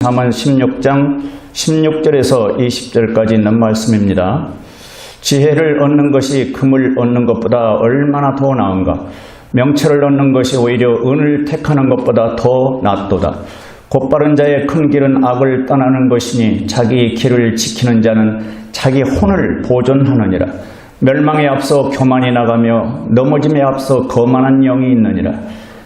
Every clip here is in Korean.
잠언 16장 16절에서 20절까지 있는 말씀입니다. 지혜를 얻는 것이 금을 얻는 것보다 얼마나 더 나은가. 명철을 얻는 것이 오히려 은을 택하는 것보다 더 낫도다. 곧바른 자의 큰 길은 악을 떠나는 것이니 자기 길을 지키는 자는 자기 혼을 보존하느니라. 멸망에 앞서 교만이 나가며 넘어짐에 앞서 거만한 영이 있느니라.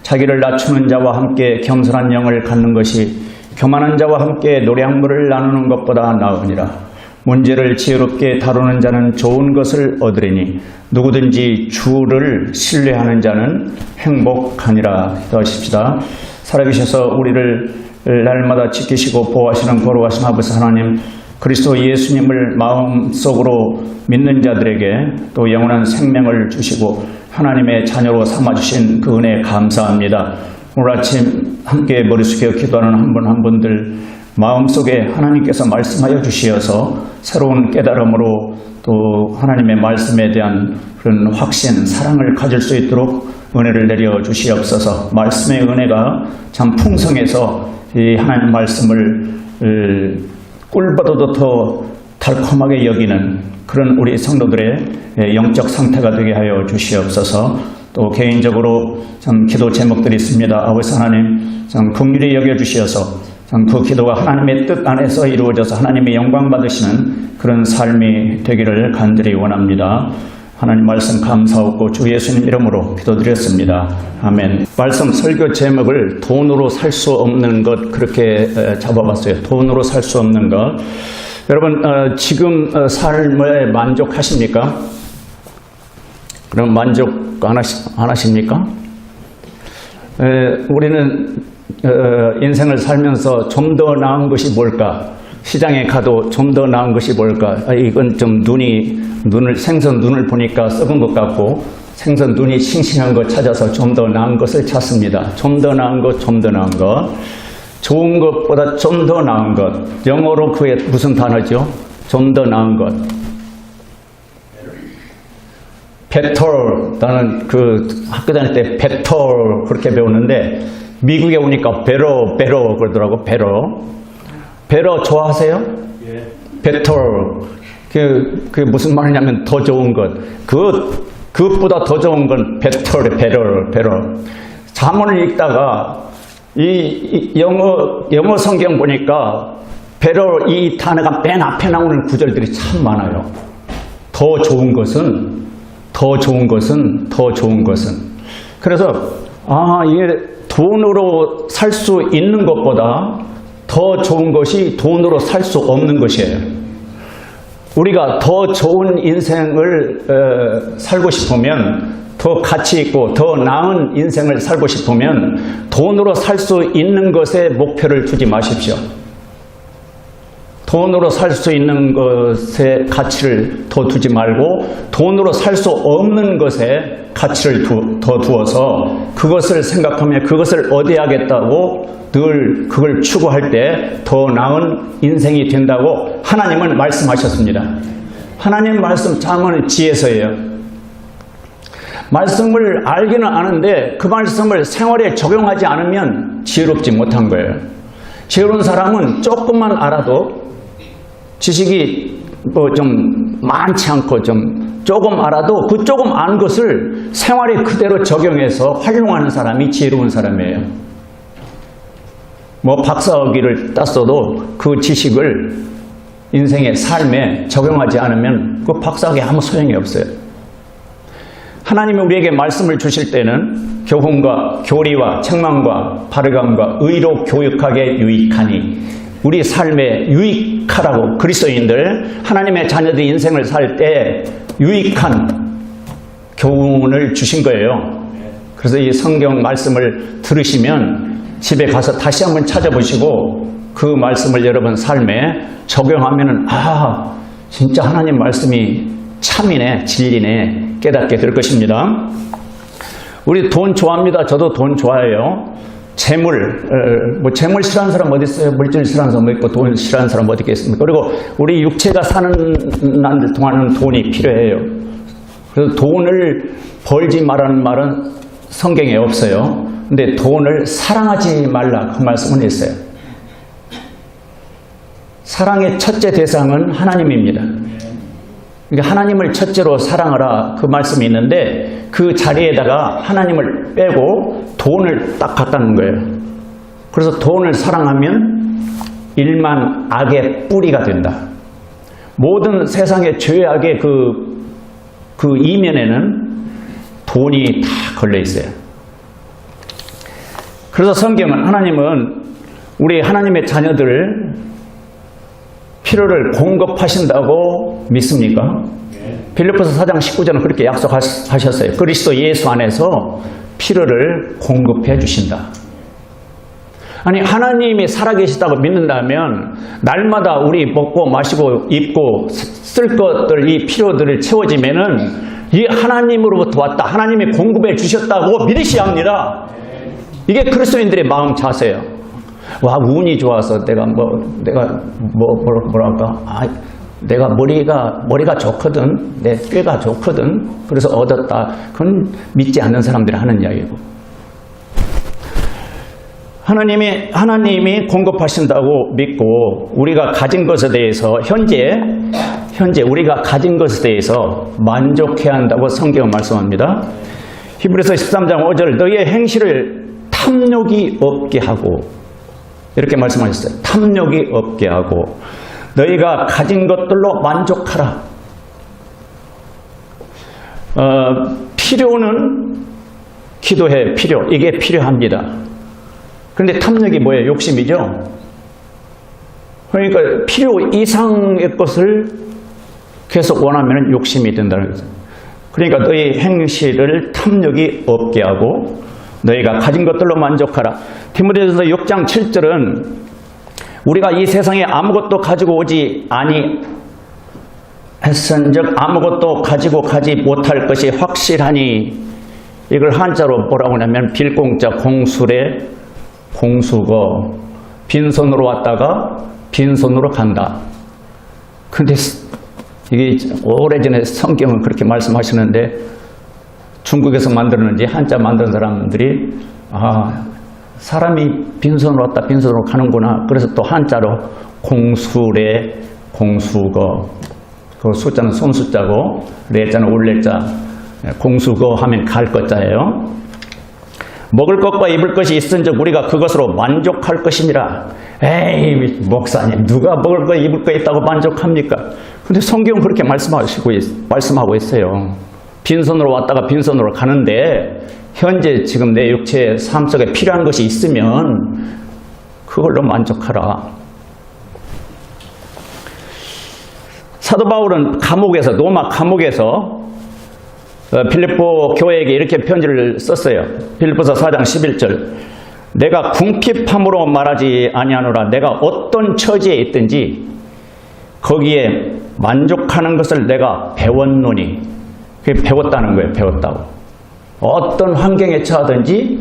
자기를 낮추는 자와 함께 겸손한 영을 갖는 것이 교만한 자와 함께 노량물을 나누는 것보다 나으니라. 문제를 지혜롭게 다루는 자는 좋은 것을 얻으리니 누구든지 주를 신뢰하는 자는 행복하니라. 기도하십시다. 살아계셔서 우리를 날마다 지키시고 보호하시는 거룩하신 아버지 하나님, 그리스도 예수님을 마음속으로 믿는 자들에게 또 영원한 생명을 주시고 하나님의 자녀로 삼아주신 그 은혜에 감사합니다. 오늘 아침 함께 머리 숙여 기도하는 한 분 한 분들 마음속에 하나님께서 말씀하여 주시어서 새로운 깨달음으로 또 하나님의 말씀에 대한 그런 확신, 사랑을 가질 수 있도록 은혜를 내려 주시옵소서. 말씀의 은혜가 참 풍성해서 이 하나님 말씀을 꿀보다도 더 달콤하게 여기는 그런 우리 성도들의 영적 상태가 되게 하여 주시옵소서. 또 개인적으로 참 기도 제목들이 있습니다. 아버지 하나님 참 긍휼히 여겨주시어서 참 그 기도가 하나님의 뜻 안에서 이루어져서 하나님의 영광 받으시는 그런 삶이 되기를 간절히 원합니다. 하나님 말씀 감사하고 주 예수님 이름으로 기도드렸습니다. 아멘. 말씀 설교 제목을 돈으로 살 수 없는 것, 그렇게 잡아봤어요. 돈으로 살 수 없는 것. 여러분 지금 삶에 만족하십니까? 그럼 만족 안 하십니까? 우리는 인생을 살면서 좀 더 나은 것이 뭘까? 시장에 가도 좀 더 나은 것이 뭘까? 이건 좀 생선 눈을 보니까 썩은 것 같고 생선 눈이 싱싱한 것 찾아서 좀 더 나은 것을 찾습니다. 좀 더 나은 것, 좀 더 나은 것. 좋은 것보다 좀 더 나은 것. 영어로 그게 무슨 단어죠? 좀 더 나은 것. better. 나는 그 학교 다닐 때 better 그렇게 배우는데 미국에 오니까 better 그러더라고. better 좋아하세요? 예. better. 그게 무슨 말이냐면 더 좋은 것. 그것보다 더 좋은 건 better. 잠언을 읽다가 이 영어 성경 보니까 better 이 단어가 맨 앞에 나오는 구절들이 참 많아요. 더 좋은 것은. 그래서 이게 돈으로 살 수 있는 것보다 더 좋은 것이 돈으로 살 수 없는 것이에요. 우리가 더 좋은 인생을 살고 싶으면, 더 가치 있고 더 나은 인생을 살고 싶으면 돈으로 살 수 있는 것에 목표를 두지 마십시오. 돈으로 살 수 있는 것에 가치를 더 두지 말고 돈으로 살 수 없는 것에 가치를 더 두어서 그것을 생각하며 그것을 얻어야겠다고 늘 그걸 추구할 때 더 나은 인생이 된다고 하나님은 말씀하셨습니다. 하나님 말씀 잠언은 지혜서예요. 말씀을 알기는 아는데 그 말씀을 생활에 적용하지 않으면 지혜롭지 못한 거예요. 지혜로운 사람은 조금만 알아도 지식이 좀 많지 않고 조금 알아도 그 조금 아는 것을 생활에 그대로 적용해서 활용하는 사람이 지혜로운 사람이에요. 박사학위를 땄어도 그 지식을 인생의 삶에 적용하지 않으면 그 박사학위 아무 소용이 없어요. 하나님이 우리에게 말씀을 주실 때는 교훈과 교리와 책망과 바르감과 의로 교육하게 유익하니, 우리 삶에 유익하라고 그리스도인들, 하나님의 자녀들이 인생을 살 때 유익한 교훈을 주신 거예요. 그래서 이 성경 말씀을 들으시면 집에 가서 다시 한번 찾아보시고 그 말씀을 여러분 삶에 적용하면은 진짜 하나님 말씀이 참이네, 진리네 깨닫게 될 것입니다. 우리 돈 좋아합니다. 저도 돈 좋아해요. 재물 싫어하는 사람 어디 있어요? 물질 싫어하는 사람 있고 돈 싫어하는 사람 어디 있겠습니까? 그리고 우리 육체가 사는 날 동안은 돈이 필요해요. 그래서 돈을 벌지 말라는 말은 성경에 없어요. 근데 돈을 사랑하지 말라 그 말씀은 있어요. 사랑의 첫째 대상은 하나님입니다. 그러니까 하나님을 첫째로 사랑하라 그 말씀이 있는데 그 자리에다가 하나님을 빼고 돈을 딱 갖다 놓은 거예요. 그래서 돈을 사랑하면 일만 악의 뿌리가 된다. 모든 세상의 죄악의 그 이면에는 돈이 다 걸려 있어요. 그래서 성경은 하나님은 우리 하나님의 자녀들을 필요를 공급하신다고 믿습니까? 빌립보서 4장 19절은 그렇게 약속하셨어요. 그리스도 예수 안에서 필요를 공급해 주신다. 아니 하나님이 살아계시다고 믿는다면 날마다 우리 먹고 마시고 입고 쓸 것들 이 필요들을 채워지면은 이 하나님으로부터 왔다. 하나님이 공급해 주셨다고 믿으셔야 합니다. 이게 그리스도인들의 마음 자세예요. 와 운이 좋아서 내가 뭐랄까 내가 머리가 좋거든 내 꾀가 좋거든 그래서 얻었다. 그건 믿지 않는 사람들이 하는 이야기고 하나님이 공급하신다고 믿고 우리가 가진 것에 대해서 현재 우리가 가진 것에 대해서 만족해야 한다고 성경은 말씀합니다. 히브리서 13장 5절 너희의 행실을 탐욕이 없게 하고 이렇게 말씀하셨어요. 탐욕이 없게 하고 너희가 가진 것들로 만족하라. 필요는 기도해 필요 이게 필요합니다. 그런데 탐욕이 뭐예요? 욕심이죠. 그러니까 필요 이상의 것을 계속 원하면 욕심이 된다는 거죠. 그러니까 너희 행실을 탐욕이 없게 하고 너희가 가진 것들로 만족하라. 디모데전서 6장 7절은 우리가 이 세상에 아무것도 가지고 오지 아니했은즉 아무것도 가지고 가지 못할 것이 확실하니 이걸 한자로 뭐라고 하냐면 빌공자 공술의 공수거 빈손으로 왔다가 빈손으로 간다. 근데 이게 오래전에 성경은 그렇게 말씀하시는데 중국에서 만들었는지 한자 만든 사람들이 사람이 빈손으로 왔다 빈손으로 가는구나. 그래서 또 한자로 공술의 공수거 그 숫자는 손숫자고 레자는 올레자 공수거 하면 갈 것자예요. 먹을 것과 입을 것이 있은즉 우리가 그것으로 만족할 것이니라. 에이 목사님 누가 먹을 거 입을 거 있다고 만족합니까? 근데 성경은 그렇게 말씀하고 있어요. 빈손으로 왔다가 빈손으로 가는데 현재 지금 내 육체의 삶 속에 필요한 것이 있으면 그걸로 만족하라. 사도 바울은 로마 감옥에서 빌립보 교회에게 이렇게 편지를 썼어요. 빌립보서 4장 11절 내가 궁핍함으로 말하지 아니하노라. 내가 어떤 처지에 있든지 거기에 만족하는 것을 내가 배웠노니. 그게 배웠다는 거예요. 배웠다고. 어떤 환경에 처하든지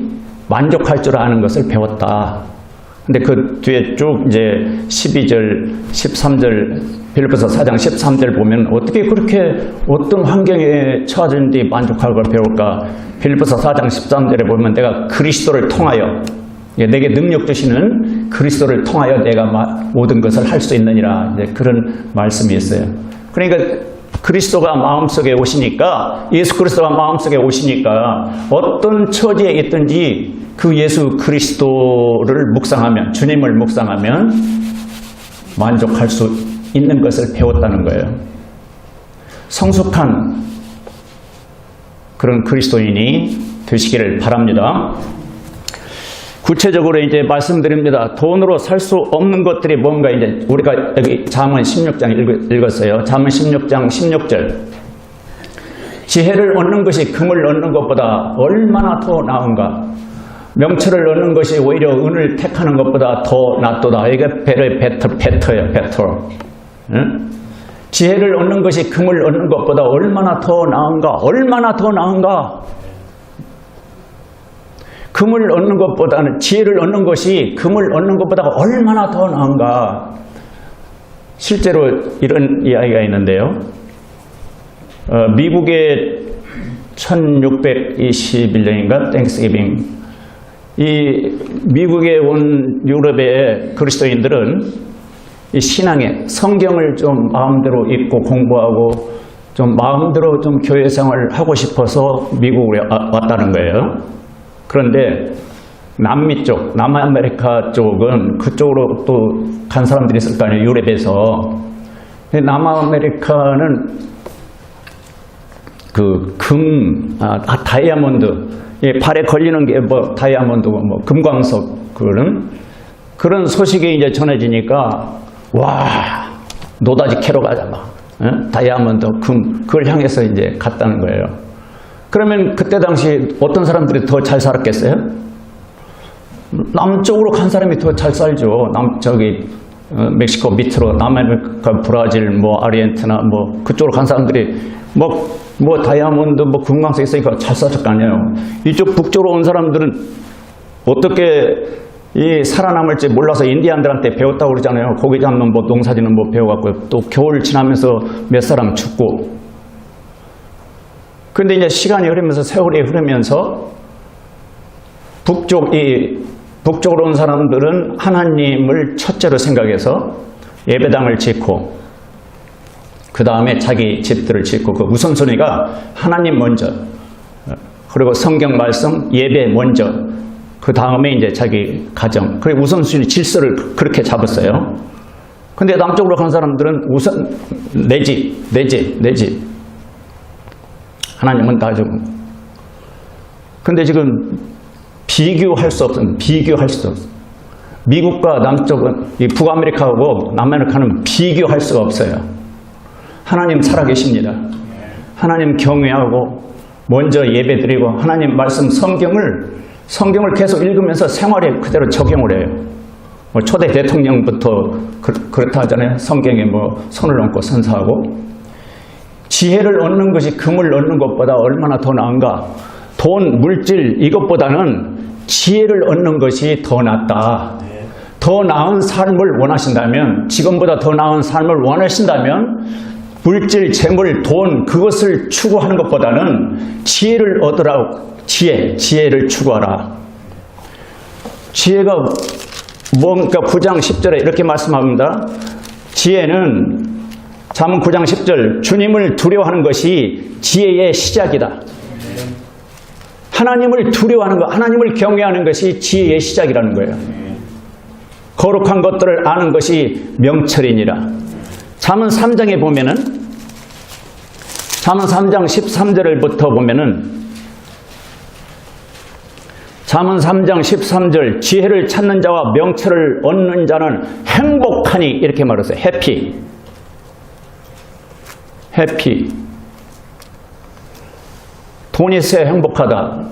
만족할 줄 아는 것을 배웠다. 근데 그 뒤에 쭉 이제 12절, 13절 빌립보서 4장 13절 보면 어떻게 그렇게 어떤 환경에 처하든지 만족할 걸 배울까? 빌립보서 4장 13절에 보면 내가 그리스도를 통하여 내게 능력 주시는 그리스도를 통하여 내가 모든 것을 할 수 있느니라. 이제 그런 말씀이 있어요. 그러니까 그리스도가 마음속에 오시니까 예수 그리스도가 마음속에 오시니까 어떤 처지에 있든지 그 예수 그리스도를 묵상하면 주님을 묵상하면 만족할 수 있는 것을 배웠다는 거예요. 성숙한 그런 그리스도인이 되시기를 바랍니다. 구체적으로 이제 말씀드립니다. 돈으로 살 수 없는 것들이 뭔가 이제 우리가 여기 잠언 16장 읽었어요. 잠언 16장 16절. 지혜를 얻는 것이 금을 얻는 것보다 얼마나 더 나은가. 명철을 얻는 것이 오히려 은을 택하는 것보다 더 낫도다. 이게 베터예요. 베터. 응? 지혜를 얻는 것이 금을 얻는 것보다 얼마나 더 나은가. 얼마나 더 나은가. 금을 얻는 것보다는 지혜를 얻는 것이 금을 얻는 것보다 얼마나 더 나은가. 실제로 이런 이야기가 있는데요. 미국의 1621년인가 땡스기빙 이 미국에 온 유럽의 그리스도인들은 이 신앙에 성경을 좀 마음대로 읽고 공부하고 좀 마음대로 좀 교회 생활을 하고 싶어서 미국에 왔다는 거예요. 그런데 남미 쪽, 남아메리카 쪽은 그쪽으로 또 간 사람들이 있을 거 아니에요, 유럽에서. 근데 남아메리카는 그 다이아몬드, 발에 걸리는 게 뭐 다이아몬드고 뭐 금광석 그런 소식이 이제 전해지니까 와, 노다지 캐러 가자 막. 다이아몬드, 금, 그걸 향해서 이제 갔다는 거예요. 그러면 그때 당시 어떤 사람들이 더 잘 살았겠어요? 남쪽으로 간 사람이 더 잘 살죠. 멕시코 밑으로, 남아메리카, 브라질, 뭐, 아르헨티나, 뭐, 그쪽으로 간 사람들이 뭐, 다이아몬드, 뭐, 금강석 있으니까 잘 살았을 거 아니에요. 이쪽 북쪽으로 온 사람들은 어떻게 살아남을지 몰라서 인디안들한테 배웠다고 그러잖아요. 고기 잡는 뭐 농사 짓는 뭐 배워갖고 또 겨울 지나면서 몇 사람 죽고. 근데 이제 시간이 흐르면서 세월이 흐르면서 북쪽으로 온 사람들은 하나님을 첫째로 생각해서 예배당을 짓고 그 다음에 자기 집들을 짓고 그 우선순위가 하나님 먼저, 그리고 성경 말씀 예배 먼저, 그 다음에 이제 자기 가정, 그리고 우선순위 질서를 그렇게 잡았어요. 근데 남쪽으로 간 사람들은 우선 내 집. 하나님은 다 주고. 근데 지금 비교할 수 없어요. 미국과 남쪽은, 북아메리카하고 남아메리카는 비교할 수가 없어요. 하나님 살아계십니다. 하나님 경외하고 먼저 예배드리고 하나님 말씀 성경을 계속 읽으면서 생활에 그대로 적용을 해요. 뭐 초대 대통령부터 그렇다 하잖아요. 성경에 뭐 손을 얹고 선사하고. 지혜를 얻는 것이 금을 얻는 것보다 얼마나 더 나은가. 돈, 물질 이것보다는 지혜를 얻는 것이 더 낫다. 더 나은 삶을 원하신다면, 지금보다 더 나은 삶을 원하신다면 물질, 재물, 돈 그것을 추구하는 것보다는 지혜를 얻으라고. 지혜를 추구하라. 지혜가 뭔가 9장 10절에 이렇게 말씀합니다. 지혜는 잠언 9장 10절 주님을 두려워하는 것이 지혜의 시작이다. 하나님을 두려워하는 것, 하나님을 경외하는 것이 지혜의 시작이라는 거예요. 거룩한 것들을 아는 것이 명철이니라. 잠언 3장에 보면은, 잠언 3장 13절부터 보면은, 잠언 3장 13절 지혜를 찾는 자와 명철을 얻는 자는 행복하니 이렇게 말했어요. 해피. 돈이 있어야 행복하다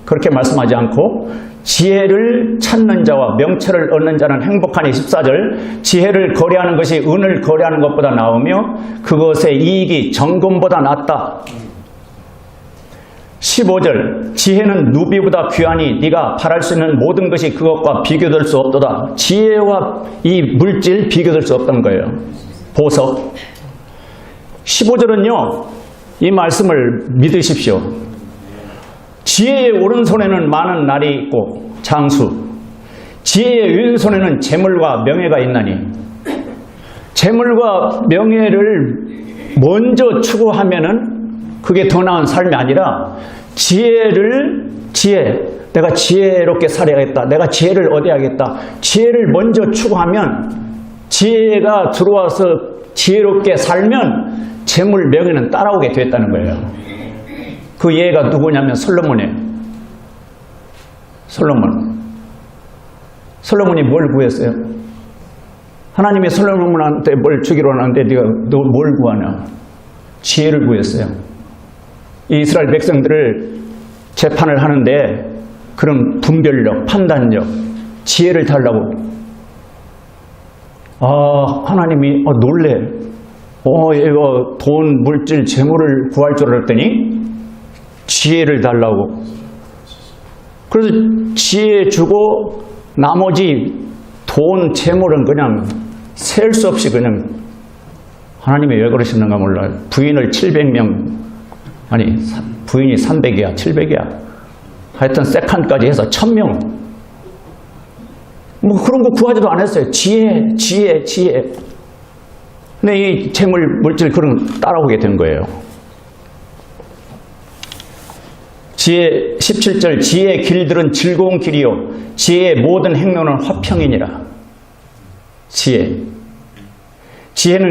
그렇게 말씀하지 않고 지혜를 찾는 자와 명철을 얻는 자는 행복하니 14절 지혜를 거래하는 것이 은을 거래하는 것보다 나으며 그것의 이익이 정금보다 낫다. 15절 지혜는 누비보다 귀하니 네가 바랄 수 있는 모든 것이 그것과 비교될 수 없도다. 지혜와 이 물질 비교될 수 없다는 거예요. 보석. 15절은요 이 말씀을 믿으십시오. 지혜의 오른손에는 많은 날이 있고 장수, 지혜의 왼손에는 재물과 명예가 있나니. 재물과 명예를 먼저 추구하면은 그게 더 나은 삶이 아니라 내가 지혜롭게 살아야겠다, 내가 지혜를 얻어야겠다, 지혜를 먼저 추구하면, 지혜가 들어와서 지혜롭게 살면 재물 명예는 따라오게 됐다는 거예요. 그 예가 누구냐면 솔로몬이에요. 솔로몬이 뭘 구했어요? 하나님이 솔로몬한테 뭘 주기로 하는데 네가 너 뭘 구하냐? 지혜를 구했어요. 이 이스라엘 백성들을 재판을 하는데 그런 분별력, 판단력, 지혜를 달라고. 하나님이 놀래. 이거 돈, 물질, 재물을 구할 줄 알았더니 지혜를 달라고. 그래서 지혜 주고 나머지 돈, 재물은 그냥 셀 수 없이 그냥 하나님이 왜 그러시는가 몰라요. 부인을 700명, 아니 부인이 300이야 700이야 하여튼 세컨까지 해서 1000명. 뭐 그런 거 구하지도 않았어요. 지혜. 근데 이 재물, 물질 그런 거 따라오게 된 거예요. 지혜 17절 지혜의 길들은 즐거운 길이요 지혜의 모든 행로는 화평이니라. 지혜는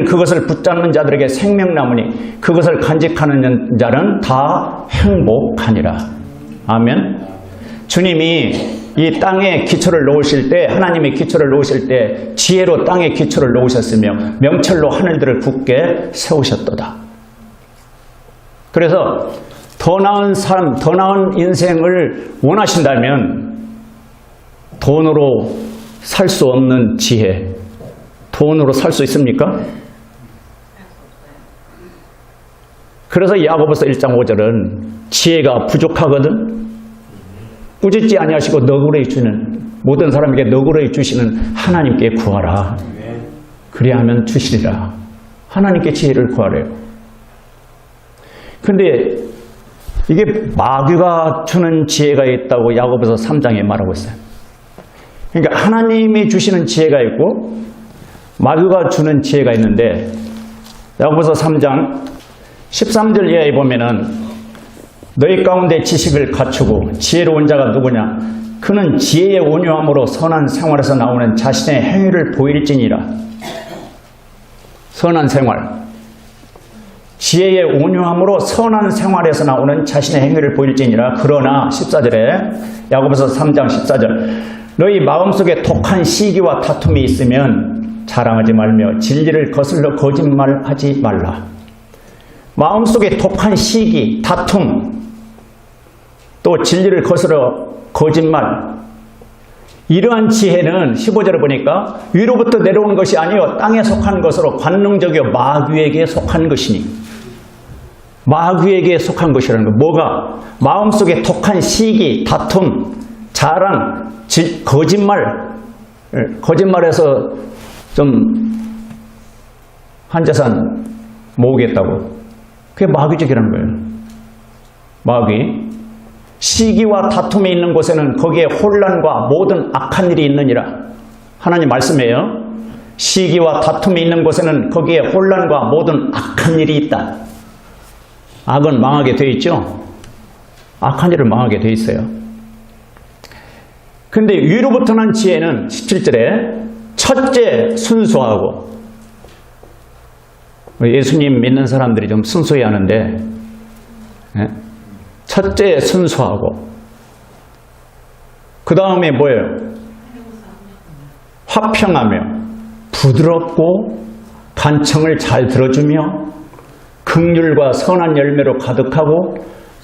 그것을 붙잡는 자들에게 생명나무니 그것을 간직하는 자는 다 행복하니라. 아멘. 주님이 이 땅에 기초를 놓으실 때, 하나님의 기초를 놓으실 때 지혜로 땅에 기초를 놓으셨으며 명철로 하늘들을 굳게 세우셨도다. 그래서 더 나은 삶, 더 나은 인생을 원하신다면 돈으로 살 수 없는 지혜, 돈으로 살 수 있습니까? 그래서 야고보서 1장 5절은 지혜가 부족하거든 꾸짖지 아니하시고 너그러이 주는 모든 사람에게 너그러이 주시는 하나님께 구하라. 그리하면 주시리라. 하나님께 지혜를 구하래요. 근데 이게 마귀가 주는 지혜가 있다고 야고보서 3장에 말하고 있어요. 그러니까 하나님이 주시는 지혜가 있고 마귀가 주는 지혜가 있는데 야고보서 3장 13절 이하에 보면은 너희 가운데 지식을 갖추고 지혜로운 자가 누구냐? 그는 지혜의 온유함으로 선한 생활에서 나오는 자신의 행위를 보일지니라. 선한 생활. 지혜의 온유함으로 선한 생활에서 나오는 자신의 행위를 보일지니라. 그러나 14절에 야고보서 3장 14절 너희 마음속에 독한 시기와 다툼이 있으면 자랑하지 말며 진리를 거슬러 거짓말하지 말라. 마음속에 독한 시기, 다툼, 또 진리를 거스러 거짓말, 이러한 지혜는 15절에 보니까 위로부터 내려오는 것이 아니요 땅에 속한 것으로 관능적이요 마귀에게 속한 것이니, 마귀에게 속한 것이라는 거. 뭐가? 마음속에 독한 시기, 다툼, 자랑, 거짓말해서 좀 한자산 모으겠다고. 그게 마귀적이라는 거예요. 마귀. 시기와 다툼이 있는 곳에는 거기에 혼란과 모든 악한 일이 있느니라. 하나님 말씀이에요. 시기와 다툼이 있는 곳에는 거기에 혼란과 모든 악한 일이 있다. 악은 망하게 되어 있죠. 악한 일을 망하게 되어 있어요. 근데 위로부터 난 지혜는 17절에 첫째 순수하고, 예수님 믿는 사람들이 좀 순수해야 하는데, 첫째 순수하고, 그 다음에 뭐예요? 화평하며 부드럽고 간청을 잘 들어주며 긍휼과 선한 열매로 가득하고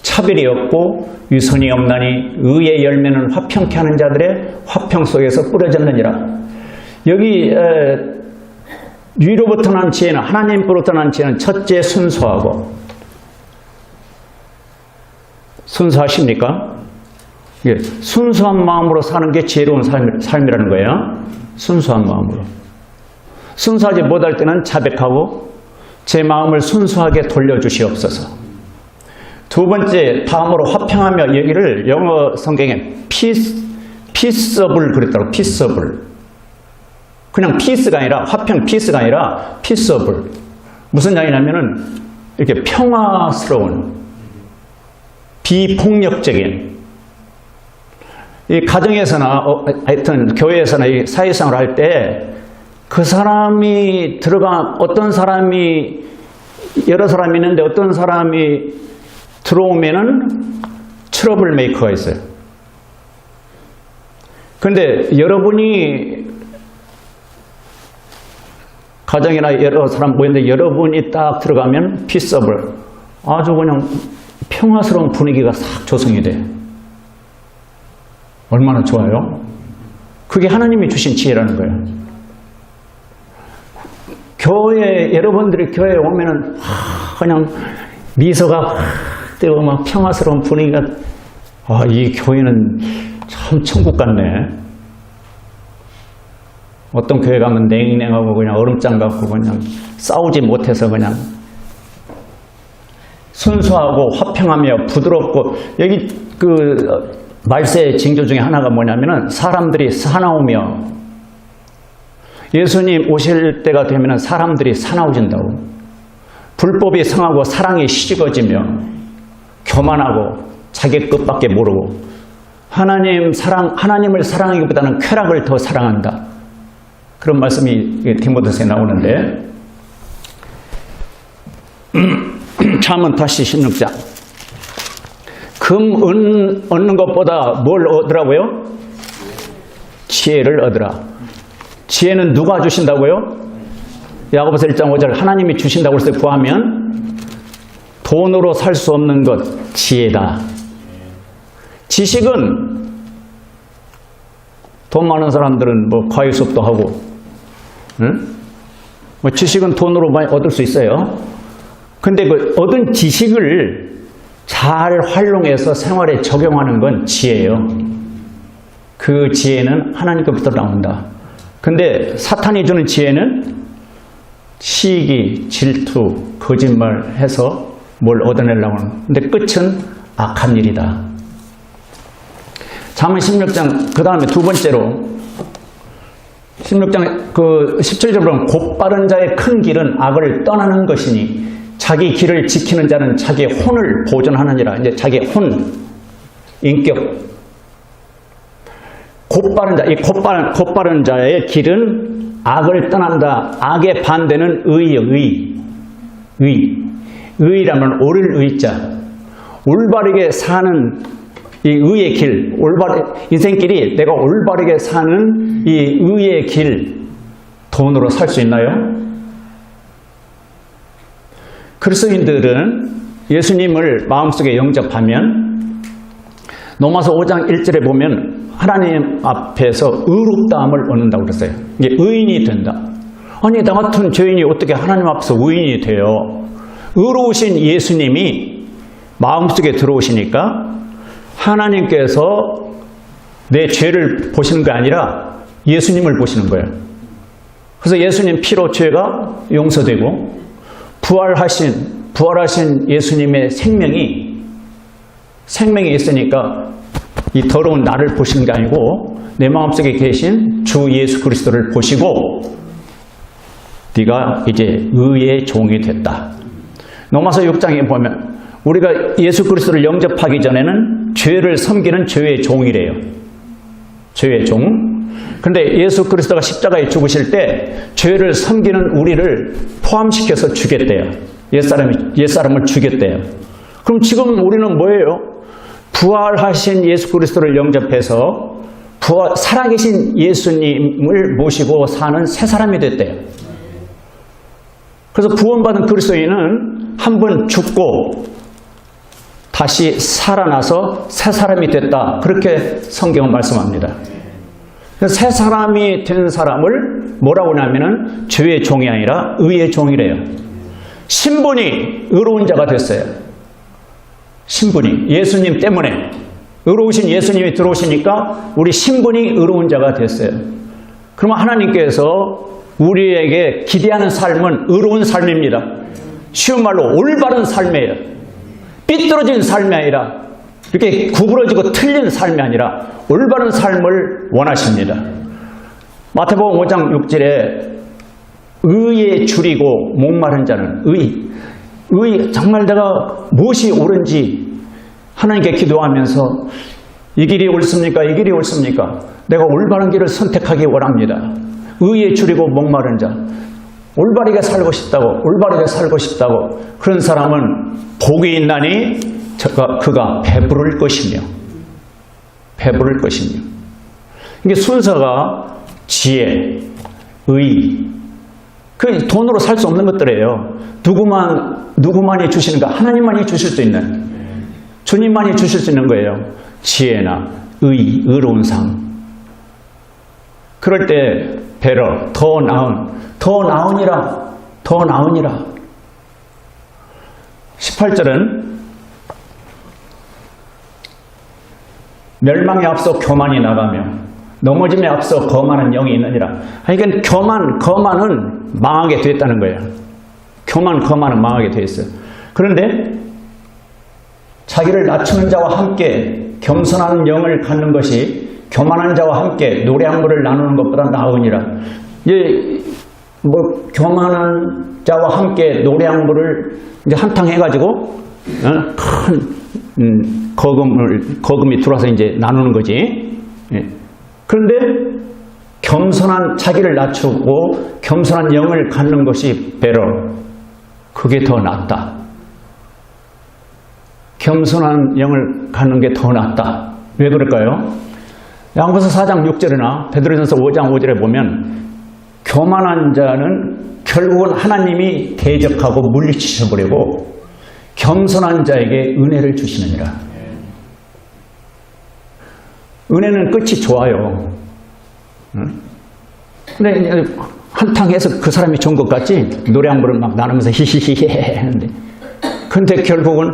차별이 없고 유선이 없나니 의의 열매는 화평케 하는 자들의 화평 속에서 뿌려졌느니라. 여기 위로부터 난 지혜는, 하나님으로부터 난 지혜는 첫째 순수하고, 순수하십니까? 예, 순수한 마음으로 사는 게 지혜로운 삶이라는 거예요. 순수한 마음으로. 순수하지 못할 때는 자백하고 제 마음을 순수하게 돌려주시옵소서. 두 번째, 다음으로 화평하며, 여기를 영어 성경에 peaceable 그랬다고. peaceable. 그냥 peace가 아니라, 화평 peace가 아니라 peaceable. 무슨 얘기냐면은 이렇게 평화스러운, 비폭력적인, 이 가정에서나 하여튼 교회에서나 이 사회생활 할 때 그 사람이 어떤 사람이, 여러 사람이 있는데 어떤 사람이 들어오면은 트러블 메이커가 있어요. 근데 여러분이 가정이나 여러 사람 모였는데 여러분이 딱 들어가면 피서블, 아주 그냥 평화스러운 분위기가 싹 조성이 돼. 얼마나 좋아요? 그게 하나님이 주신 지혜라는 거예요. 여러분들이 교회에 오면은 그냥 미소가 뜨고 막 평화스러운 분위기가, 이 교회는 참 천국 같네. 어떤 교회 가면 냉랭하고 그냥 얼음장 같고 그냥 싸우지 못해서 그냥. 순수하고 화평하며 부드럽고, 여기 말세의 징조 중에 하나가 뭐냐면은 사람들이 사나우며 예수님 오실 때가 되면 사람들이 사나워진다고. 불법이 성하고 사랑이 시집어지며 교만하고 자기 끝밖에 모르고 하나님을 사랑하기보다는 쾌락을 더 사랑한다. 그런 말씀이 디모데서에 나오는데 잠언 다시 16장. 금, 은 얻는 것보다 뭘 얻으라고요? 지혜를 얻으라. 지혜는 누가 주신다고요? 야고보서 1장 5절 하나님이 주신다고 해서 구하면 돈으로 살 수 없는 것 지혜다. 지식은 돈 많은 사람들은 뭐 과외 수업도 하고, 뭐 지식은 돈으로 많이 얻을 수 있어요. 근데 그 얻은 지식을 잘 활용해서 생활에 적용하는 건 지혜예요. 그 지혜는 하나님께부터 나온다. 근데 사탄이 주는 지혜는 시기, 질투, 거짓말해서 뭘 얻어내려고 하는. 근데 끝은 악한 일이다. 잠언 16장 그 다음에 두 번째로 16장 그 17절에 보면 곧바른 자의 큰 길은 악을 떠나는 것이니 자기 길을 지키는 자는 자기 혼을 보존하느니라. 이제 자기 혼, 인격. 곧바른 자, 이 곧바른 자의 길은 악을 떠난다. 악의 반대는 의라면 옳을 의자. 올바르게 사는 이 의의 길, 인생길이 내가 올바르게 사는 이 의의 길, 돈으로 살 수 있나요? 그리스도인들은 예수님을 마음속에 영접하면 로마서 5장 1절에 보면 하나님 앞에서 의롭다함을 얻는다고 그랬어요. 이게 의인이 된다. 아니 나 같은 죄인이 어떻게 하나님 앞에서 의인이 돼요? 의로우신 예수님이 마음속에 들어오시니까 하나님께서 내 죄를 보시는 게 아니라 예수님을 보시는 거예요. 그래서 예수님 피로 죄가 용서되고 부활하신 예수님의 생명이 있으니까 이 더러운 나를 보시는 게 아니고 내 마음속에 계신 주 예수 그리스도를 보시고 네가 이제 의의 종이 됐다. 로마서 6장에 보면 우리가 예수 그리스도를 영접하기 전에는 죄를 섬기는 죄의 종이래요. 죄의 종. 근데 예수 그리스도가 십자가에 죽으실 때 죄를 섬기는 우리를 포함시켜서 죽였대요. 옛사람을 죽였대요. 그럼 지금 우리는 뭐예요? 부활하신 예수 그리스도를 영접해서 살아계신 예수님을 모시고 사는 새 사람이 됐대요. 그래서 구원받은 그리스도인은 한 번 죽고 다시 살아나서 새 사람이 됐다. 그렇게 성경은 말씀합니다. 새 사람이 된 사람을 뭐라고 하냐면은 죄의 종이 아니라 의의 종이래요. 신분이 의로운 자가 됐어요. 신분이 예수님 때문에 의로우신 예수님이 들어오시니까 우리 신분이 의로운 자가 됐어요. 그러면 하나님께서 우리에게 기대하는 삶은 의로운 삶입니다. 쉬운 말로 올바른 삶이에요. 삐뚤어진 삶이 아니라 이렇게 구부러지고 틀린 삶이 아니라 올바른 삶을 원하십니다. 마태복음 5장 6절에 의에 줄이고 목마른 자는 의 정말 내가 무엇이 옳은지 하나님께 기도하면서 이 길이 옳습니까? 이 길이 옳습니까? 내가 올바른 길을 선택하기 원합니다. 의에 줄이고 목마른 자, 올바르게 살고 싶다고 그런 사람은 복이 있나니 그가 배부를 것이며 이게 순서가 지혜, 의, 그 돈으로 살 수 없는 것들이에요. 누구만이 주시는가? 하나님만이 주실 수 있는, 주님만이 주실 수 있는 거예요. 지혜나 의로운 삶. 그럴 때 배러, 더 나으니라. 18절은 멸망에 앞서 교만이 나가며 넘어짐에 앞서 거만한 영이 있느니라. 이건 거만은 망하게 됐다는 거예요. 거만은 망하게 되어 있어요. 그런데 자기를 낮추는 자와 함께 겸손한 영을 갖는 것이 교만한 자와 함께 노래 한 물을 나누는 것보다 나으니라. 이제 뭐 교만한 자와 함께 노래 한 부를 이제 한탕 해가지고 큰 거금이 들어와서 이제 나누는 거지. 예. 그런데 겸손한 자기를 낮추고 겸손한 영을 갖는 것이 배로 그게 더 낫다. 겸손한 영을 갖는 게 더 낫다. 왜 그럴까요? 야고보서 4장 6절이나 베드로전서 5장 5절에 보면 교만한 자는 결국은 하나님이 대적하고 물리치셔버리고 겸손한 자에게 은혜를 주시느니라. 은혜는 끝이 좋아요. 근데 한탕해서 그 사람이 좋은 것 같지? 노래 한 부를 막 나누면서 히히히히 하는데 근데 결국은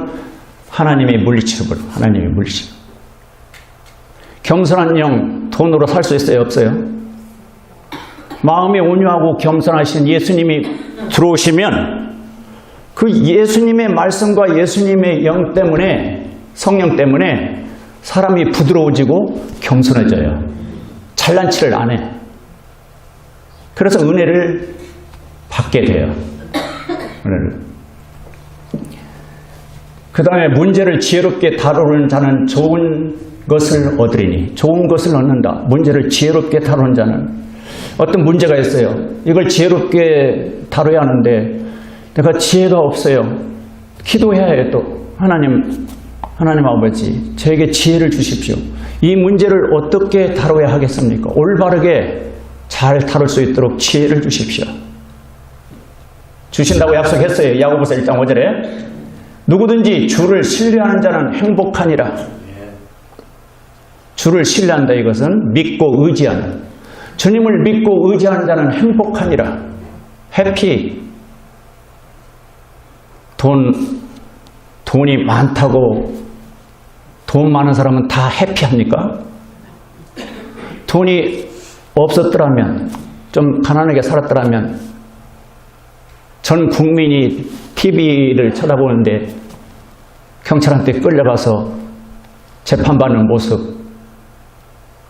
하나님이 물리치셔버려. 하나님이 물리치셔. 겸손한 영 돈으로 살 수 있어요? 없어요? 마음이 온유하고 겸손하신 예수님이 들어오시면 그 예수님의 말씀과 예수님의 영 때문에 성령 때문에 사람이 부드러워지고 겸손해져요. 잘난 체를 안 해. 그래서 은혜를 받게 돼요. 은혜를. 그 다음에 문제를 지혜롭게 다루는 자는 좋은 것을 얻으리니. 좋은 것을 얻는다. 문제를 지혜롭게 다루는 자는. 어떤 문제가 있어요. 이걸 지혜롭게 다뤄야 하는데 내가 지혜가 없어요. 기도해야 해요. 또 하나님 아버지 저에게 지혜를 주십시오. 이 문제를 어떻게 다뤄야 하겠습니까? 올바르게 잘 다룰 수 있도록 지혜를 주십시오. 주신다고 약속했어요. 야고보서 1장 5절에 누구든지 주를 신뢰하는 자는 행복하니라. 주를 신뢰한다. 이것은 믿고 의지하는, 주님을 믿고 의지하는 자는 행복하니라. 해피. 돈이 많다고 돈 많은 사람은 다 해피합니까? 돈이 없었더라면, 좀 가난하게 살았더라면 전 국민이 TV를 쳐다보는데 경찰한테 끌려가서 재판받는 모습,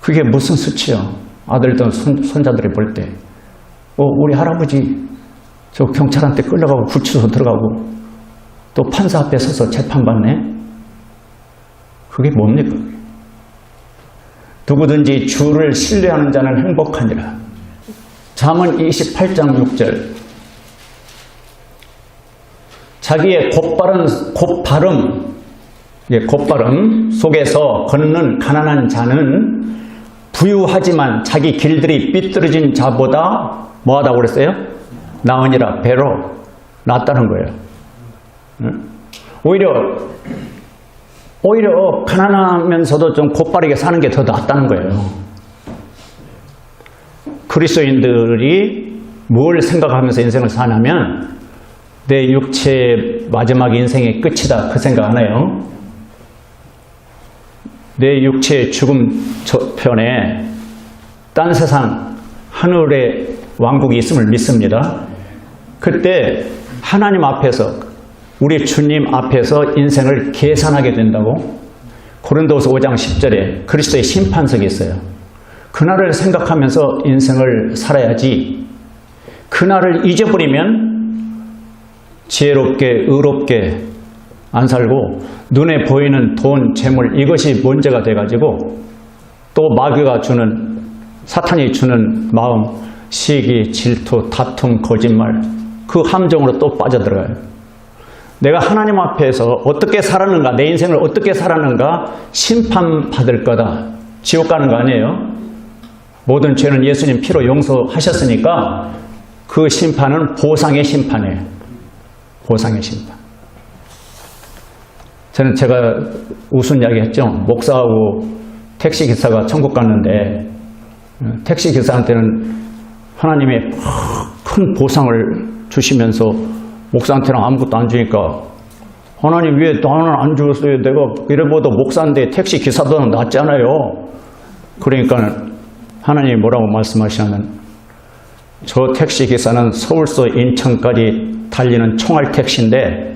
그게 무슨 수치요? 아들들 손자들이 볼 때 우리 할아버지 저 경찰한테 끌려가고 구치소 들어가고 또 판사 앞에 서서 재판받네? 그게 뭡니까? 누구든지 주를 신뢰하는 자는 행복하니라. 잠언 28장 6절. 자기의 곧바름 속에서 걷는 가난한 자는 부유하지만 자기 길들이 삐뚤어진 자보다 뭐하다고 그랬어요? 나으니라. 배로 낫다는 거예요. 오히려 가난하면서도 좀 곧바르게 사는 게 더 낫다는 거예요. 그리스도인들이 뭘 생각하면서 인생을 사냐면 내 육체의 마지막 인생의 끝이다, 그 생각 안 해요. 내 육체의 죽음 저편에 딴 세상 하늘의 왕국이 있음을 믿습니다. 그때 하나님 앞에서, 우리 주님 앞에서 인생을 계산하게 된다고. 고린도후서 5장 10절에 그리스도의 심판석이 있어요. 그날을 생각하면서 인생을 살아야지, 그날을 잊어버리면 지혜롭게 의롭게 안 살고 눈에 보이는 돈, 재물, 이것이 문제가 돼가지고 또 마귀가 주는, 사탄이 주는 마음, 시기, 질투, 다툼, 거짓말, 그 함정으로 또 빠져들어가요. 내가 하나님 앞에서 어떻게 살았는가, 내 인생을 어떻게 살았는가 심판받을 거다. 지옥 가는 거 아니에요. 모든 죄는 예수님 피로 용서하셨으니까 그 심판은 보상의 심판이에요. 보상의 심판. 제가 우스운 이야기 했죠. 목사하고 택시기사가 천국 갔는데 택시기사한테는 하나님의 큰 보상을 주시면서 목사한테는 아무것도 안 주니까 하나님 왜 나는 안 주었어요? 내가 이래봐도 목사인데 택시기사보다는 낫잖아요. 그러니까 하나님이 뭐라고 말씀하시냐면 저 택시기사는 서울서 인천까지 달리는 총알 택시인데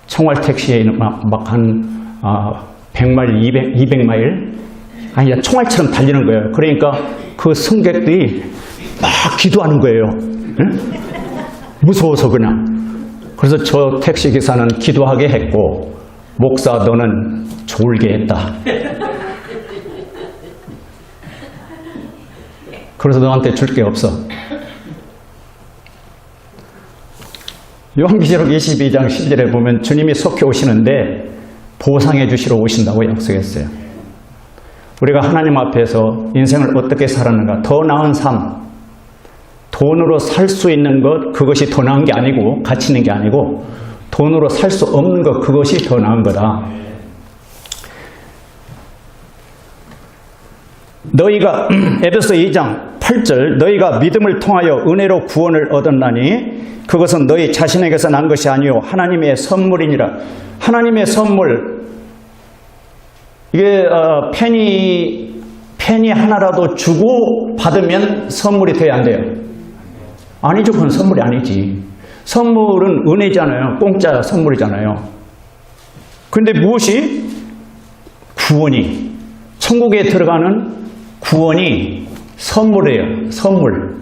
총알 택시에 막 한 100마일, 200마일 아니 총알처럼 달리는 거예요. 그러니까 그 승객들이 막 기도하는 거예요. 응? 무서워서 그냥. 그래서 저 택시기사는 기도하게 했고, 목사 너는 졸게 했다. 그래서 너한테 줄 게 없어. 요한계시록 22장 10절에 보면 주님이 속히 오시는데 보상해 주시러 오신다고 약속했어요. 우리가 하나님 앞에서 인생을 어떻게 살았는가, 더 나은 삶, 돈으로 살 수 있는 것, 그것이 더 나은 게 아니고, 가치 있는 게 아니고, 돈으로 살 수 없는 것, 그것이 더 나은 거다. 너희가 에베소 2장 8절 너희가 믿음을 통하여 은혜로 구원을 얻었나니 그것은 너희 자신에게서 난 것이 아니요 하나님의 선물이니라. 하나님의 선물, 이게 펜이 하나라도 주고 받으면 선물이 돼야 안 돼요? 아니죠. 그건 선물이 아니지. 선물은 은혜잖아요. 공짜 선물이잖아요. 그런데 무엇이? 구원이, 천국에 들어가는 구원이 선물이에요. 선물.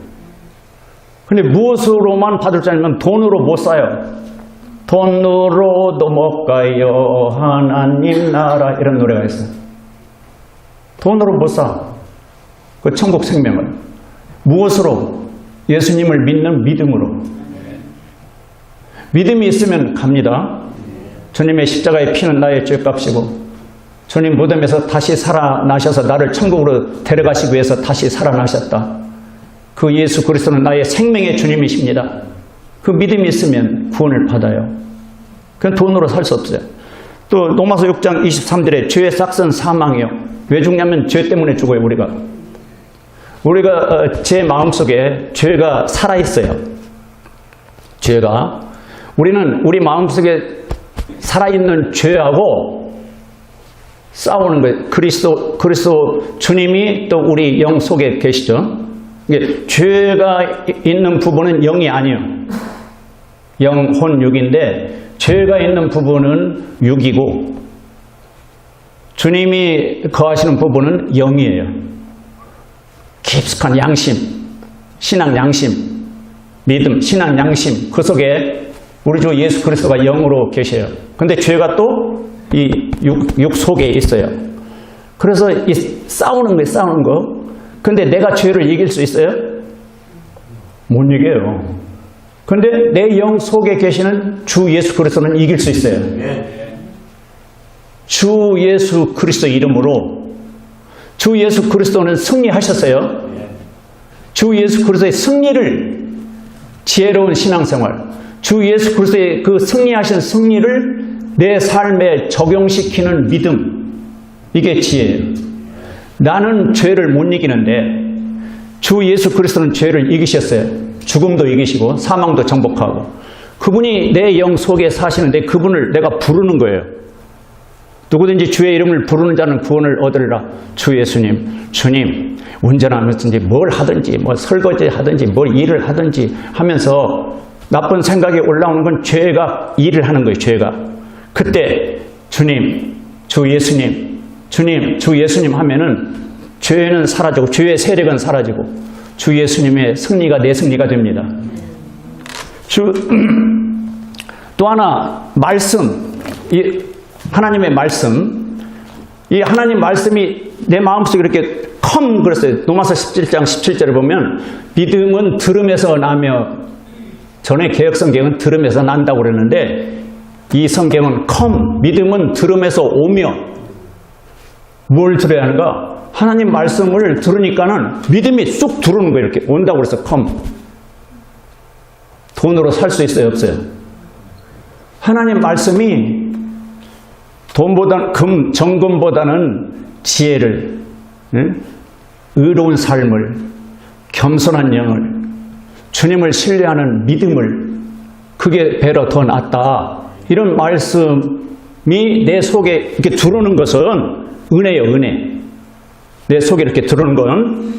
근데 무엇으로만 받을 줄 알면 돈으로 못 사요. 돈으로도 못 가요 하나님 나라, 이런 노래가 있어요. 돈으로 못 사. 그 천국 생명을. 무엇으로? 예수님을 믿는 믿음으로. 믿음이 있으면 갑니다. 주님의 십자가의 피는 나의 죄값이고, 주님 무덤에서 다시 살아나셔서 나를 천국으로 데려가시기 위해서 다시 살아나셨다. 그 예수 그리스도는 나의 생명의 주님이십니다. 그 믿음이 있으면 구원을 받아요. 그건 돈으로 살 수 없어요. 또 로마서 6장 23절에 죄의 싹은 사망이요. 왜 죽냐면 죄 때문에 죽어요. 우리가 제 마음속에 죄가 살아있어요. 죄가. 우리는 우리 마음속에 살아있는 죄하고 싸우는 거예요. 그리스도 주님이 또 우리 영 속에 계시죠. 이게 죄가 있는 부분은 영이 아니에요. 영혼 육인데 죄가 있는 부분은 육이고 주님이 거하시는 부분은 영이에요. 깊숙한 양심, 신앙 양심, 믿음, 신앙 양심, 그 속에 우리 주 예수 그리스도가 영으로 계셔요. 근데 죄가 또 이 육 속에 있어요. 그래서 이 싸우는 거. 근데 내가 죄를 이길 수 있어요? 못 이겨요. 근데 내 영 속에 계시는 주 예수 그리스도는 이길 수 있어요. 주 예수 그리스도 이름으로. 주 예수 그리스도는 승리하셨어요. 주 예수 그리스도의 승리를, 지혜로운 신앙생활, 주 예수 그리스도의 그 승리하신 승리를 내 삶에 적용시키는 믿음, 이게 지혜예요. 나는 죄를 못 이기는데 주 예수 그리스도는 죄를 이기셨어요. 죽음도 이기시고 사망도 정복하고, 그분이 내 영 속에 사시는데 그분을 내가 부르는 거예요. 누구든지 주의 이름을 부르는 자는 구원을 얻으리라. 주 예수님, 주님, 운전하면서든지 뭘 하든지, 뭐 설거지 하든지, 뭘 일을 하든지 하면서 나쁜 생각이 올라오는 건 죄가 일을 하는 거예요. 죄가. 그때 주님, 주 예수님, 주님, 주 예수님 하면은 죄는 사라지고 죄의 세력은 사라지고 주 예수님의 승리가 내 승리가 됩니다. 또 하나, 말씀, 이 하나님의 말씀, 이 하나님 말씀이 내 마음속에 이렇게 그랬어요. 로마서 17장 17절에 보면 믿음은 들음에서 나며, 전에 개혁성경은 들음에서 난다고 그랬는데 이 성경은 믿음은 들음에서 오며. 뭘 들어야 하는가? 하나님 말씀을 들으니까는 믿음이 쑥 들어오는 거예요. 이렇게 온다고 그래서 돈으로 살 수 있어요? 없어요? 하나님 말씀이 정금보다는 지혜를, 의로운 삶을, 겸손한 영을, 주님을 신뢰하는 믿음을, 그게 배로 더 낫다. 이런 말씀이 내 속에 이렇게 들어오는 것은 은혜예요. 은혜. 내 속에 이렇게 들어오는 건,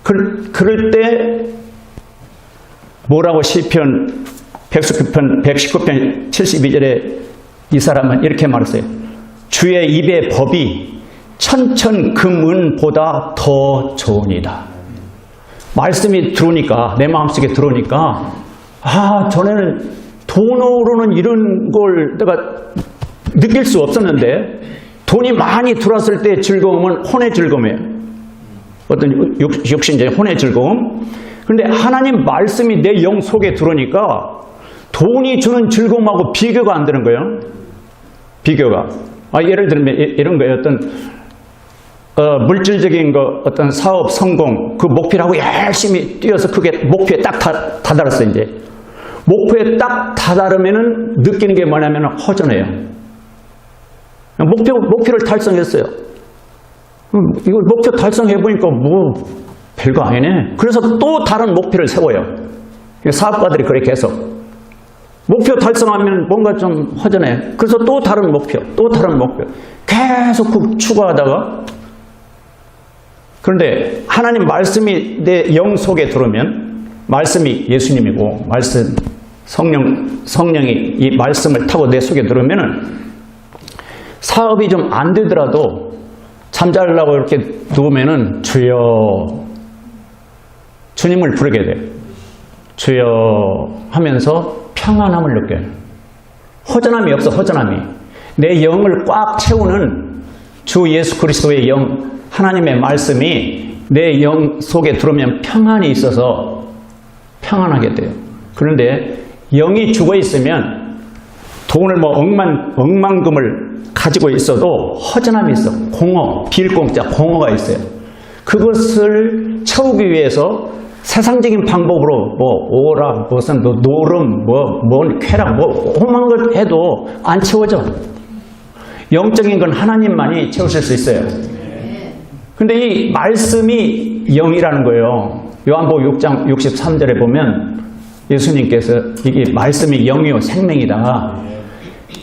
그럴 때 뭐라고 시편 119편 72절에 이 사람은 이렇게 말했어요. 주의 입의 법이 천천금은보다 더 좋으니라. 말씀이 들어오니까, 내 마음속에 들어오니까, 전에는 돈으로는 이런 걸 내가 느낄 수 없었는데, 돈이 많이 들어왔을 때 즐거움은 혼의 즐거움이에요. 어떤 육신적인 혼의 즐거움. 그런데 하나님 말씀이 내 영 속에 들어오니까 돈이 주는 즐거움하고 비교가 안 되는 거예요. 비교가. 예를 들면 이런 거예요. 어떤 물질적인 어떤 사업 성공, 그 목표라고 열심히 뛰어서 그게 목표에 딱 다다랐어요, 이제. 목표에 딱 다다르면은 느끼는 게 뭐냐면 허전해요. 목표를 달성했어요. 이걸 목표 달성해보니까 별거 아니네. 그래서 또 다른 목표를 세워요. 사업가들이 그렇게 해서. 목표 달성하면 뭔가 좀 허전해. 그래서 또 다른 목표, 또 다른 목표. 계속 추구하다가. 그런데 하나님 말씀이 내 영 속에 들어오면, 말씀이 예수님이고, 말씀, 성령이 이 말씀을 타고 내 속에 들어오면은 사업이 좀 안 되더라도 잠자려고 이렇게 누우면은 주여, 주님을 부르게 돼요. 주여 하면서 평안함을 느껴요. 허전함이 없어, 허전함이. 내 영을 꽉 채우는 주 예수 그리스도의 영, 하나님의 말씀이 내 영 속에 들어오면 평안이 있어서 평안하게 돼요. 그런데 영이 죽어 있으면 돈을 억만금을 가지고 있어도 허전함이 있어. 공허, 빌공짜, 공허가 있어요. 그것을 채우기 위해서 세상적인 방법으로 오락, 무슨 노름, 쾌락, 험한 걸 해도 안 채워져. 영적인 건 하나님만이 채우실 수 있어요. 근데 이 말씀이 영이라는 거예요. 요한복음 6장 63절에 보면 예수님께서 이게 말씀이 영이요 생명이다.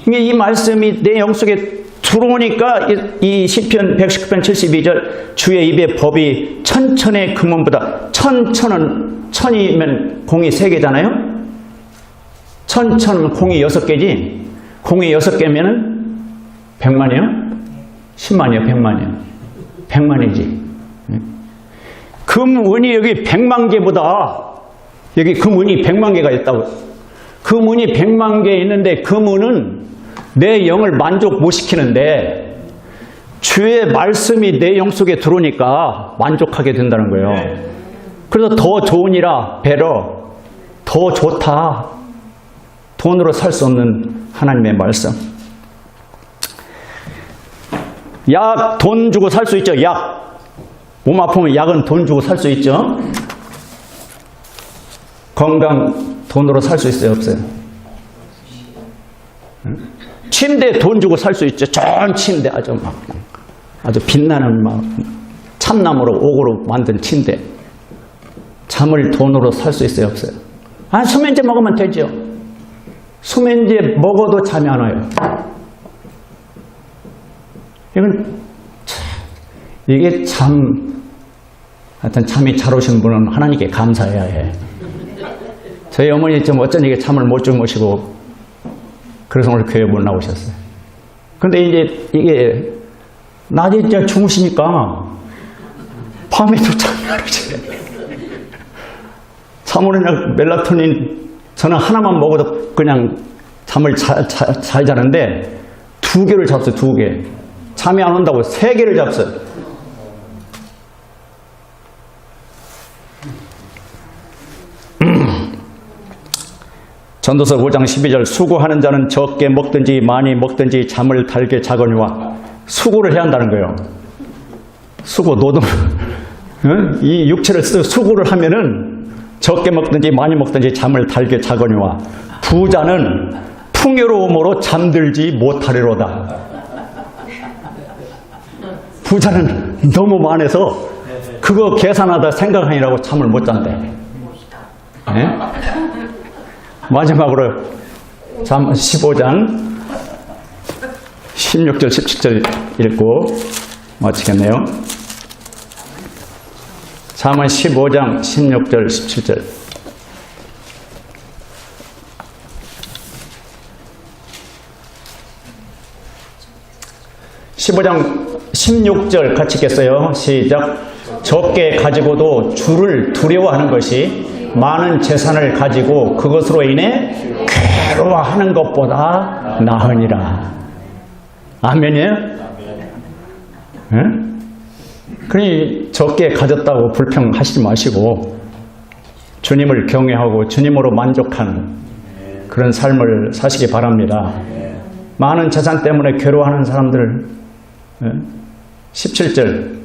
이 말씀이 내 영 속에 들어오니까 이 시편 119편 72절 주의 입의 법이 천천의 금원보다 천이면 공이 3개잖아요. 천은 공이 6개지. 공이 6개면은 100만이요? 10만이요? 100만이요? 100만이지. 금은이 여기 100만 개보다 여기 금은이 100만 개가 있다고. 금은이 100만 개 있는데 금은은 내 영을 만족 못 시키는데 주의 말씀이 내 영 속에 들어오니까 만족하게 된다는 거예요. 그래서 더 좋으니라 배러, 더 좋다. 돈으로 살 수 없는 하나님의 말씀. 약 돈 주고 살 수 있죠. 약. 몸 아프면 약은 돈 주고 살 수 있죠. 건강 돈으로 살 수 있어요, 없어요? 침대 돈 주고 살 수 있죠. 좋은 침대, 아주 빛나는 참나무로 옥으로 만든 침대. 잠을 돈으로 살 수 있어요, 없어요? 수면제 먹으면 되죠. 수면제 먹어도 잠이 안 와요. 이게 하여튼 잠이 잘 오신 분은 하나님께 감사해야 해. 저희 어머니 좀 어쩐지 잠을 못 주무시고 그래서 오늘 교회 못 나오셨어요. 근데 이제 이게 낮에 이제 주무시니까 밤에도 잠이 안 오지. 잠오는 멜라토닌 저는 하나만 먹어도 그냥 잠을 잘 자는데 2개를 잡어요. 2개. 잠이 안 온다고 3개를 잡어요. 전도서 5장 12절 수고하는 자는 적게 먹든지 많이 먹든지 잠을 달게 자거니와. 수고를 해야 한다는 거예요. 수고, 노동. 이 육체를 수고를 하면은 적게 먹든지 많이 먹든지 잠을 달게 자거니와. 부자는 풍요로움으로 잠들지 못하리로다. 부자는 너무 많아서 그거 계산하다 생각하느라고 잠을 못 잔대. 네? 마지막으로 15장 16절 17절 읽고 마치겠네요. 잠언 15장 16절 17절. (15장) 16절 같이 읽겠어요. 시작. 적게 가지고도 주를 두려워하는 것이 많은 재산을 가지고 그것으로 인해 괴로워하는 것보다 나으니라. 아멘이에요? 응? 그러니 적게 가졌다고 불평하시지 마시고 주님을 경외하고 주님으로 만족하는 그런 삶을 사시기 바랍니다. 많은 재산 때문에 괴로워하는 사람들 17절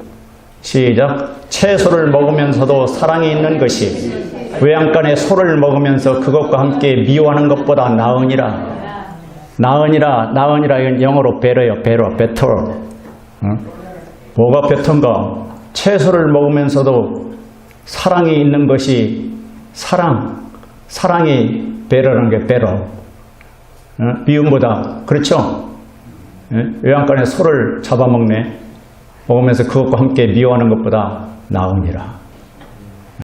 시작. 채소를 먹으면서도 사랑이 있는 것이 외양간에 소를 먹으면서 그것과 함께 미워하는 것보다 나으니라. 나으니라 이건 영어로 better, 뭐가 better인가? 채소를 먹으면서도 사랑이 있는 것이 사랑이 better라는 게 better. 미움보다, 그렇죠? 외양간에 소를 잡아먹네. 먹으면서 그것과 함께 미워하는 것보다 나으니라.